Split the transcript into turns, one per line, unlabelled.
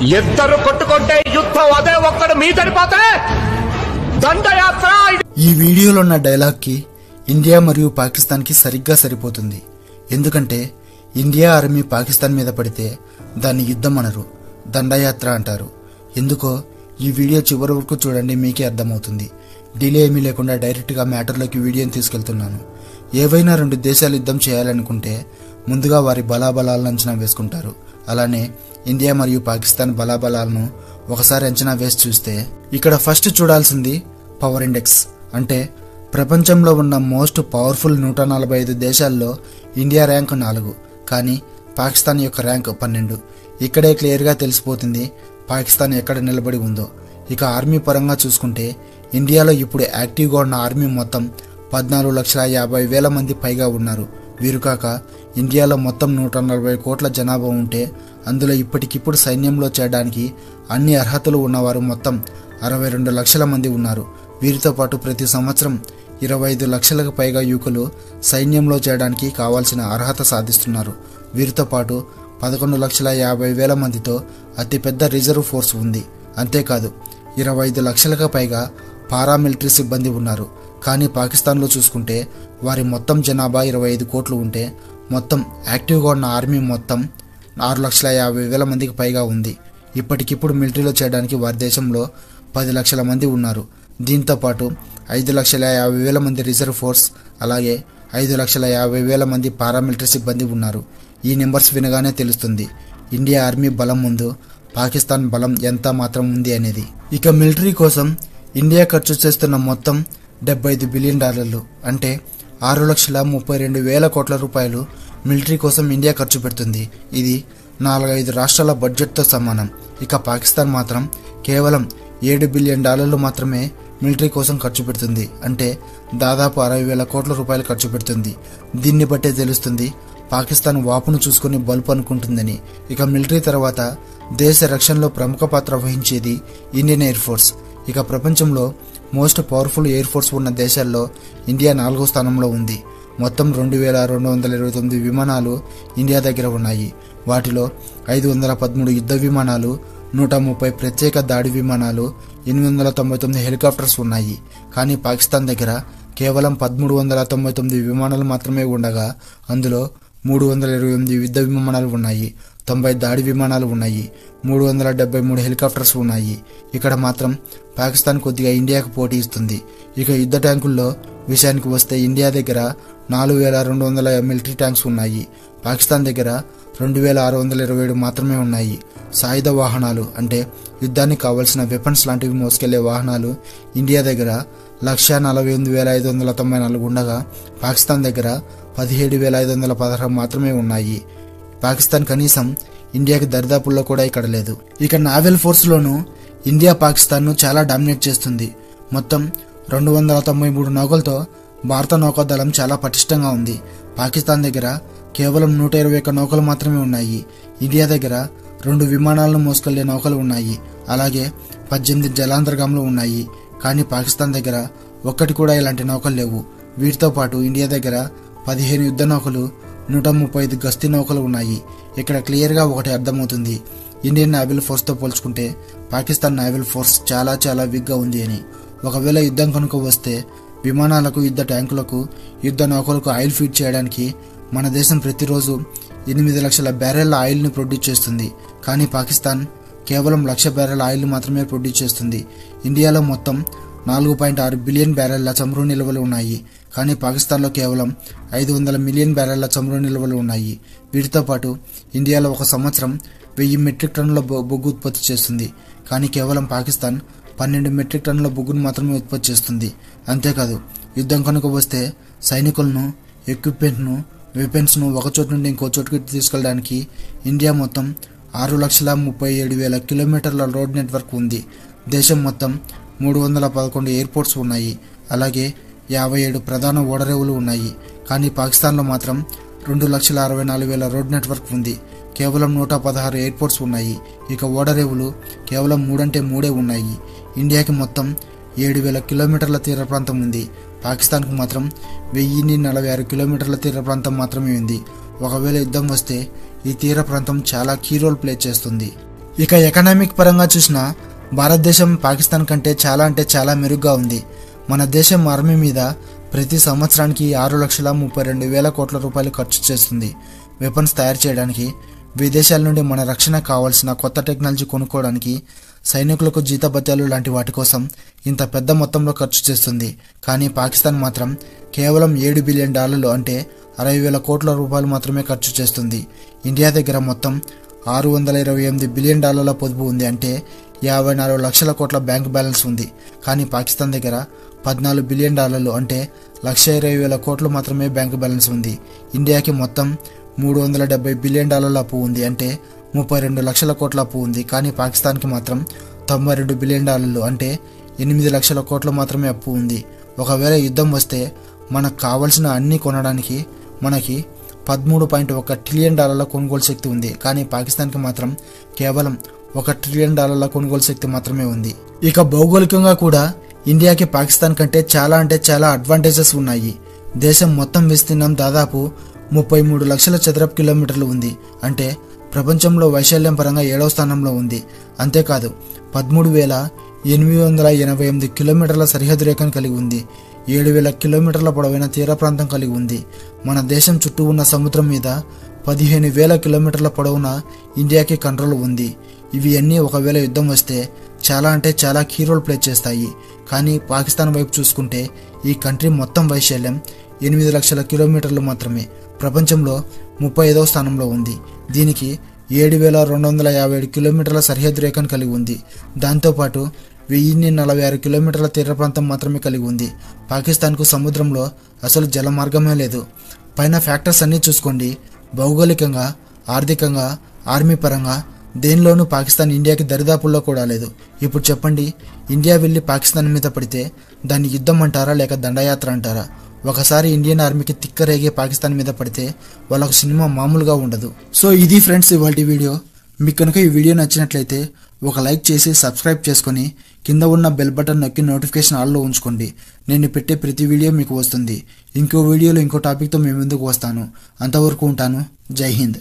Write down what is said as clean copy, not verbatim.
ఇద్దరు కొట్టుకుంటే యుద్ధం అదే ఒక్కడు మీదడిపోతే దండయాత్ర.
ఈ వీడియోలో ఉన్న డైలాగ్ కి ఇండియా మరియు పాకిస్తాన్ కి సరిగ్గా సరిపోతుంది. ఎందుకంటే ఇండియా ఆర్మీ పాకిస్తాన్ మీద పడితే దాన్ని యుద్ధం అనరు, దండయాత్ర అంటారు. ఎందుకో ఈ వీడియో చివరి వరకు చూడండి, మీకే అర్థమవుతుంది. డిలే ఏమీ లేకుండా డైరెక్ట్ గా మ్యాటర్లోకి వీడియోని తీసుకెళ్తున్నాను. ఏవైనా రెండు దేశాలు యుద్ధం చేయాలనుకుంటే ముందుగా వారి బలాబలాలను అంచనా వేసుకుంటారు. అలానే ఇండియా మరియు పాకిస్తాన్ బలాబలాలను ఒకసారి అంచనా వేసి చూస్తే ఇక్కడ ఫస్ట్ చూడాల్సింది పవర్ ఇండెక్స్. అంటే ప్రపంచంలో ఉన్న మోస్ట్ పవర్ఫుల్ 145 దేశాల్లో ఇండియా ర్యాంక్ 4, కానీ పాకిస్తాన్ యొక్క ర్యాంక్ 12. ఇక్కడే క్లియర్గా తెలిసిపోతుంది పాకిస్తాన్ ఎక్కడ నిలబడి ఉందో. ఇక ఆర్మీ పరంగా చూసుకుంటే ఇండియాలో ఇప్పుడు యాక్టివ్గా ఉన్న ఆర్మీ మొత్తం 14,50,000 మంది పైగా ఉన్నారు. వీరు కాక ఇండియాలో మొత్తం 140 కోట్ల జనాభా ఉంటే అందులో ఇప్పటికిప్పుడు సైన్యంలో చేరడానికి అన్ని అర్హతలు ఉన్నవారు మొత్తం 62 లక్షల మంది ఉన్నారు. వీరితో పాటు ప్రతి సంవత్సరం 25 లక్షలకు పైగా యువకులు సైన్యంలో చేరడానికి కావాల్సిన అర్హత సాధిస్తున్నారు. వీరితో పాటు 11,50,000 మందితో అతిపెద్ద రిజర్వ్ ఫోర్స్ ఉంది. అంతేకాదు 25 లక్షలకు పైగా పారామిలిటరీ సిబ్బంది ఉన్నారు. కానీ పాకిస్తాన్లో చూసుకుంటే వారి మొత్తం జనాభా 25 కోట్లు ఉంటే మొత్తం యాక్టివ్గా ఉన్న ఆర్మీ మొత్తం 6,50,000 మందికి పైగా ఉంది. ఇప్పటికిప్పుడు మిలిటరీలో చేయడానికి వారి దేశంలో 10 లక్షల మంది ఉన్నారు. దీంతో పాటు 5,50,000 మంది రిజర్వ్ ఫోర్స్, అలాగే 5,50,000 మంది పారామిలిటరీ సిబ్బంది ఉన్నారు. ఈ నెంబర్స్ వినగానే తెలుస్తుంది ఇండియా ఆర్మీ బలం ముందు పాకిస్తాన్ బలం ఎంత మాత్రం ఉంది అనేది. ఇక మిలిటరీ కోసం ఇండియా ఖర్చు చేస్తున్న మొత్తం $75 బిలియన్, అంటే 6,32,000 కోట్ల రూపాయలు మిలిటరీ కోసం ఇండియా ఖర్చు పెడుతుంది. ఇది 4-5 రాష్ట్రాల బడ్జెట్తో సమానం. ఇక పాకిస్తాన్ మాత్రం కేవలం $7 బిలియన్ మాత్రమే మిలిటరీ కోసం ఖర్చు పెడుతుంది. అంటే దాదాపు 60,000 కోట్ల రూపాయలు ఖర్చు పెడుతుంది. దీన్ని బట్టే తెలుస్తుంది పాకిస్తాన్ వాపును చూసుకుని బల్బు అనుకుంటుందని. ఇక మిలిటరీ తర్వాత దేశ రక్షణలో ప్రముఖ పాత్ర వహించేది ఇండియన్ ఎయిర్ ఫోర్స్. ఇక ప్రపంచంలో మోస్ట్ పవర్ఫుల్ ఎయిర్ ఫోర్స్ ఉన్న దేశాల్లో ఇండియా 4వ స్థానంలో ఉంది. మొత్తం 2,229 విమానాలు ఇండియా దగ్గర ఉన్నాయి. వాటిలో 513 యుద్ధ విమానాలు, 130 ప్రత్యేక దాడి విమానాలు, 899 హెలికాప్టర్స్ ఉన్నాయి. కానీ పాకిస్తాన్ దగ్గర కేవలం 1,399 విమానాలు మాత్రమే ఉండగా అందులో 328 యుద్ధ విమానాలు ఉన్నాయి, 90 దాడి విమానాలు ఉన్నాయి, 373 హెలికాప్టర్స్ ఉన్నాయి. ఇక్కడ మాత్రం పాకిస్తాన్ కొద్దిగా ఇండియాకు పోటీ ఇస్తుంది. ఇక యుద్ధ ట్యాంకుల్లో విషయానికి వస్తే ఇండియా దగ్గర 4,200 మిలిటరీ ట్యాంక్స్ ఉన్నాయి. పాకిస్తాన్ దగ్గర 2,627 మాత్రమే ఉన్నాయి. సాయుధ వాహనాలు అంటే యుద్ధానికి కావలసిన వెపన్స్ లాంటివి మోసుకెళ్లే వాహనాలు ఇండియా దగ్గర 1,48,594 ఉండగా పాకిస్తాన్ దగ్గర 17,516 మాత్రమే ఉన్నాయి. పాకిస్తాన్ కనీసం ఇండియాకి దరిదాపుల్లో కూడా ఇక్కడ లేదు. ఇక నావల్ ఫోర్స్ లోనూ ఇండియా పాకిస్తాన్ ను చాలా డామినేట్ చేస్తుంది. మొత్తం 293 నౌకలతో భారత నౌకాదళం చాలా పటిష్టంగా ఉంది. పాకిస్తాన్ దగ్గర కేవలం 121 నౌకలు మాత్రమే ఉన్నాయి. ఇండియా దగ్గర 2 విమానాలను మోసుకెళ్లే నౌకలు ఉన్నాయి. అలాగే 18 జలాంతర్గాములు ఉన్నాయి. కానీ పాకిస్తాన్ దగ్గర ఒక్కటి కూడా ఇలాంటి నౌకలు లేవు. వీటితో పాటు ఇండియా దగ్గర 15 యుద్ధ నౌకలు, 135 గస్తీ నౌకలు ఉన్నాయి. ఇక్కడ క్లియర్గా ఒకటి అర్థమవుతుంది, ఇండియన్ నావల్ ఫోర్స్తో పోల్చుకుంటే పాకిస్తాన్ నావల్ ఫోర్స్ చాలా చాలా వీక్గా ఉంది అని. ఒకవేళ యుద్ధం కనుక వస్తే విమానాలకు, యుద్ధ ట్యాంకులకు, యుద్ధ నౌకలకు ఆయిల్ ఫీడ్ చేయడానికి మన దేశం ప్రతిరోజు 8 లక్షల బ్యారెళ్ల ఆయిల్ని ప్రొడ్యూస్ చేస్తుంది. కానీ పాకిస్తాన్ కేవలం 1,00,000 బ్యారెల్ ఆయిల్ మాత్రమే ప్రొడ్యూస్ చేస్తుంది. ఇండియాలో మొత్తం 4.6 బిలియన్ బ్యారెళ్ల చమురు నిల్వలు ఉన్నాయి. కానీ పాకిస్తాన్లో కేవలం 500 మిలియన్ బ్యారెళ్ల చమురు నిల్వలు ఉన్నాయి. వీటితో పాటు ఇండియాలో ఒక సంవత్సరం 1000 మెట్రిక్ టన్నుల బొగ్గు ఉత్పత్తి చేస్తుంది. కానీ కేవలం పాకిస్తాన్ 12 మెట్రిక్ టన్నుల బొగ్గును మాత్రమే ఉత్పత్తి చేస్తుంది. అంతేకాదు యుద్ధం కనుక వస్తే సైనికులను, ఎక్విప్మెంట్ను, వెపన్స్ను ఒక చోటు నుండి ఇంకో చోటుకి తీసుకెళ్ళడానికి ఇండియా మొత్తం 6,37,000 కిలోమీటర్ల రోడ్ నెట్వర్క్ ఉంది. దేశం మొత్తం 311 ఎయిర్పోర్ట్స్ ఉన్నాయి. అలాగే 57 ప్రధాన ఓడరేవులు ఉన్నాయి. కానీ పాకిస్తాన్లో మాత్రం 2,64,000 రోడ్ నెట్వర్క్ ఉంది. కేవలం 116 ఎయిర్పోర్ట్స్ ఉన్నాయి. ఇక ఓడరేవులు కేవలం 3 ఉన్నాయి. ఇండియాకి మొత్తం 7,000 కిలోమీటర్ల తీర ప్రాంతం ఉంది. పాకిస్తాన్కు మాత్రం 1,046 కిలోమీటర్ల తీర ప్రాంతం మాత్రమే ఉంది. ఒకవేళ యుద్ధం వస్తే ఈ తీర ప్రాంతం చాలా కీ రోల్ ప్లే చేస్తుంది. ఇక ఎకనామిక్ పరంగా చూసినా భారతదేశం పాకిస్తాన్ కంటే చాలా అంటే చాలా మెరుగ్గా ఉంది. మన దేశం ఆర్మీ మీద ప్రతి సంవత్సరానికి 6,32,000 కోట్ల రూపాయలు ఖర్చు చేస్తుంది. వెపన్స్ తయారు చేయడానికి, విదేశాల నుండి మన రక్షణ కావాల్సిన కొత్త టెక్నాలజీ కొనుక్కోవడానికి, సైనికులకు జీతభత్యాలు లాంటి వాటి కోసం ఇంత పెద్ద మొత్తంలో ఖర్చు చేస్తుంది. కానీ పాకిస్తాన్ మాత్రం కేవలం $7 బిలియన్ అంటే 60,000 కోట్ల రూపాయలు మాత్రమే ఖర్చు చేస్తుంది. ఇండియా దగ్గర మొత్తం $628 బిలియన్ పొదుపు ఉంది, అంటే 54 లక్షల కోట్ల బ్యాంక్ బ్యాలెన్స్ ఉంది. కానీ పాకిస్తాన్ దగ్గర $14 బిలియన్ అంటే 1,20,000 కోట్లు మాత్రమే బ్యాంక్ బ్యాలెన్స్ ఉంది. ఇండియాకి మొత్తం $370 బిలియన్ అప్పు ఉంది, అంటే 32 లక్షల కోట్ల అప్పు ఉంది. కానీ పాకిస్తాన్కి మాత్రం $92 బిలియన్ అంటే 8 లక్షల కోట్లు మాత్రమే అప్పు ఉంది. ఒకవేళ యుద్ధం వస్తే మనకు కావలసిన అన్ని కొనడానికి మనకి $13.1 ట్రిలియన్ కొనుగోలు శక్తి ఉంది. కానీ పాకిస్తాన్కి మాత్రం కేవలం $1 ట్రిలియన్ కొనుగోలు శక్తి మాత్రమే ఉంది. ఇక భౌగోళికంగా కూడా ఇండియాకి పాకిస్తాన్ కంటే చాలా అంటే చాలా అడ్వాంటేజెస్ ఉన్నాయి. దేశం మొత్తం విస్తీర్ణం దాదాపు 33 లక్షల చదరపు కిలోమీటర్లు ఉంది, అంటే ప్రపంచంలో వైశాల్యం పరంగా 7వ స్థానంలో ఉంది. అంతేకాదు 13,888 కిలోమీటర్ల సరిహద్దు రేఖను కలిగి ఉంది. 7,000 కిలోమీటర్ల పొడవైన తీర ప్రాంతం కలిగి ఉంది. మన దేశం చుట్టూ ఉన్న సముద్రం మీద 15,000 కిలోమీటర్ల పొడవున ఇండియాకి కంట్రోల్ ఉంది. ఇవి అన్నీ ఒకవేళ యుద్ధం వస్తే చాలా అంటే చాలా కీ రోల్ ప్లే చేస్తాయి. కానీ పాకిస్తాన్ వైపు చూసుకుంటే ఈ కంట్రీ మొత్తం వైశాల్యం 8 లక్షల కిలోమీటర్లు మాత్రమే, ప్రపంచంలో 35వ స్థానంలో ఉంది. దీనికి 7,257 కిలోమీటర్ల సరిహద్దు రేఖను కలిగి ఉంది. దాంతోపాటు 1,046 కిలోమీటర్ల తీర ప్రాంతం మాత్రమే కలిగి ఉంది. పాకిస్తాన్కు సముద్రంలో అసలు జల మార్గమే లేదు. పైన ఫ్యాక్టర్స్ అన్నీ చూసుకోండి. భౌగోళికంగా, ఆర్థికంగా, ఆర్మీ పరంగా దేనిలోనూ పాకిస్తాన్ ఇండియాకి దరిదాపుల్లో కూడా లేదు. ఇప్పుడు చెప్పండి, ఇండియా వెళ్ళి పాకిస్తాన్ మీద పడితే దాన్ని యుద్ధం అంటారా లేక దండయాత్ర అంటారా? ఒకసారి ఇండియన్ ఆర్మీకి తిక్కరేగే పాకిస్తాన్ మీద పడితే వాళ్ళకు సినిమా మామూలుగా ఉండదు. సో ఇది ఫ్రెండ్స్ ఇవాల్టి వీడియో. మీకు కనుక ఈ వీడియో నచ్చినట్లయితే ఒక లైక్ చేసి సబ్స్క్రైబ్ చేసుకొని కింద ఉన్న బెల్ బటన్ నొక్కి నోటిఫికేషన్ ఆల్లో ఉంచుకోండి. నేను పెట్టే ప్రతి వీడియో మీకు వస్తుంది. ఇంకో వీడియోలో ఇంకో టాపిక్తో మీ ముందుకు వస్తాను. అంతవరకు ఉంటాను. జై హింద్.